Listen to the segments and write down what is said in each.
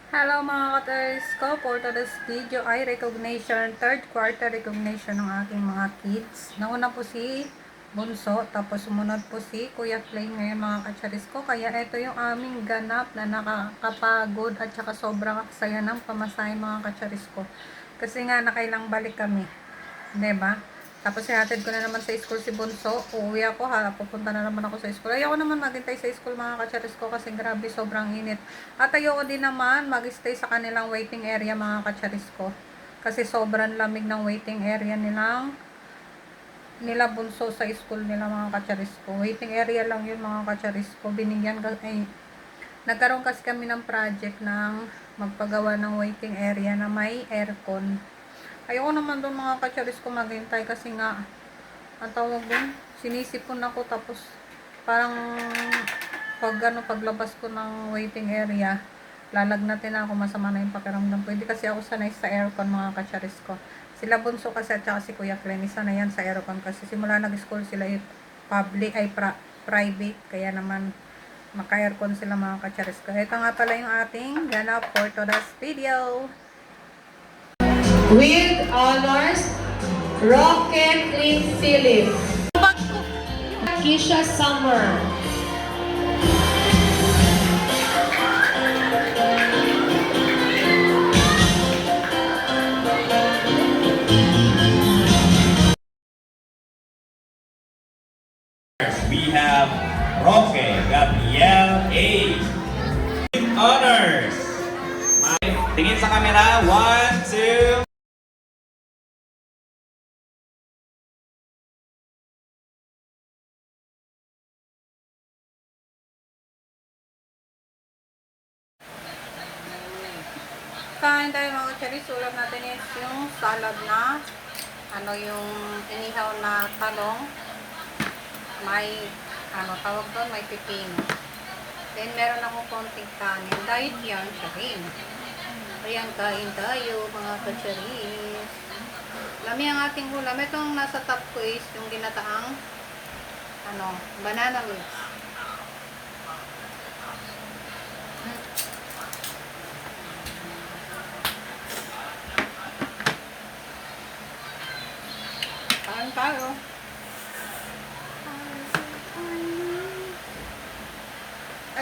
Hello mga ka-toys ko, for today's video ay recognition, third quarter recognition ng aking mga kids. Nauna po si Bunso, tapos sumunod po si Kuya Clay ngayon mga kacharis ko. Kaya ito yung aming ganap na nakakapagod at saka sobrang aksaya ng pamasahe mga kacharis ko. Kasi nga nakailang balik kami, diba? Tapos sihatid ko na naman sa school si Bunso. Uuwi ako ha. Pupunta na naman ako sa school. Ayoko naman maghintay sa school mga kacharis ko kasi grabe sobrang init. At ayoko din naman mag-stay sa kanilang waiting area mga kacharis ko. Kasi sobrang lamig ng waiting area nila Bunso sa school nila mga kacharis ko. Waiting area lang yun mga kacharis ko. Nagkaroon kasi kami ng project ng magpagawa ng waiting area na may aircon. Ayoko naman doon mga kacharis ko maghintay kasi nga ang tawag doon, sinisipon ako tapos parang paglabas ko ng waiting area, lalagnatin ako, masama na yung pakiramdam ko. Hindi kasi ako sanay sa aircon mga kacharis ko. Sila Bunso kasi at saka si Kuya Clenny sanay yan sa aircon kasi simula nag-school sila private, kaya naman maka-aircon sila mga kacharis ko. Ito nga pala yung ating ganap for today's video. With honors, Rocket Lynn Philip, Kisha Summer, we have Roque Gabriel A. With honors. Tingin sa camera. 1, 2. Kain tayo mga kacharis. Ulam natin is yung salad na yung inihaw na talong. May tawag doon, may pipino. Then meron akong konting kanin. Diet yan siya rin. Ayan, kain tayo mga kacharis. Lami ang ating ulam. Itong nasa top ko is yung ginataang banana leaves. Kain tayo.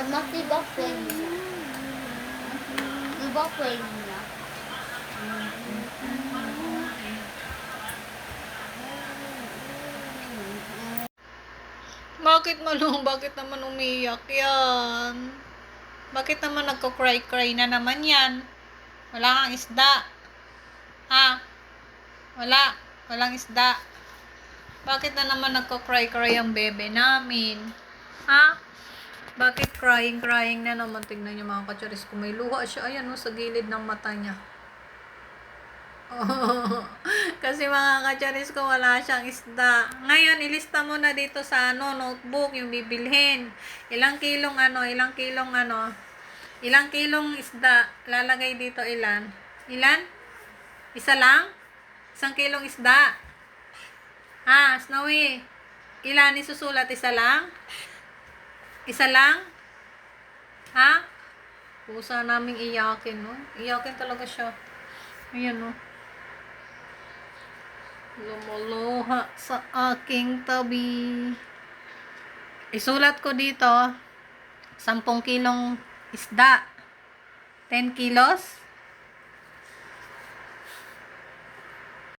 Mag-ibak-play niya. Ibak-play niya. Bakit Manong? Bakit naman umiyak yan? Bakit naman nagko-cry-cry na naman yan? Wala kang isda. Ha? Walang isda. Bakit na naman nagko-cry-cry ang bebe namin? Ha? Bakit crying na naman? Tignan niyo mga kacharis ko. May luha siya. Ayan sa gilid ng mata niya. Oh, kasi mga kacharis ko wala siyang isda. Ngayon, ilista mo na dito sa notebook yung bibilhin. Ilang kilong isda. Lalagay dito ilan? Ilan? Isa lang? 1 kilong isda. Snowy. Ilan isusulat? Isa lang? Isa lang? Ha? Pusa naming iyakin, no? Iyakin talaga siya. Ayan, no? Lumuluha sa aking tabi. Isulat ko dito 10 kilong isda. 10 kilos?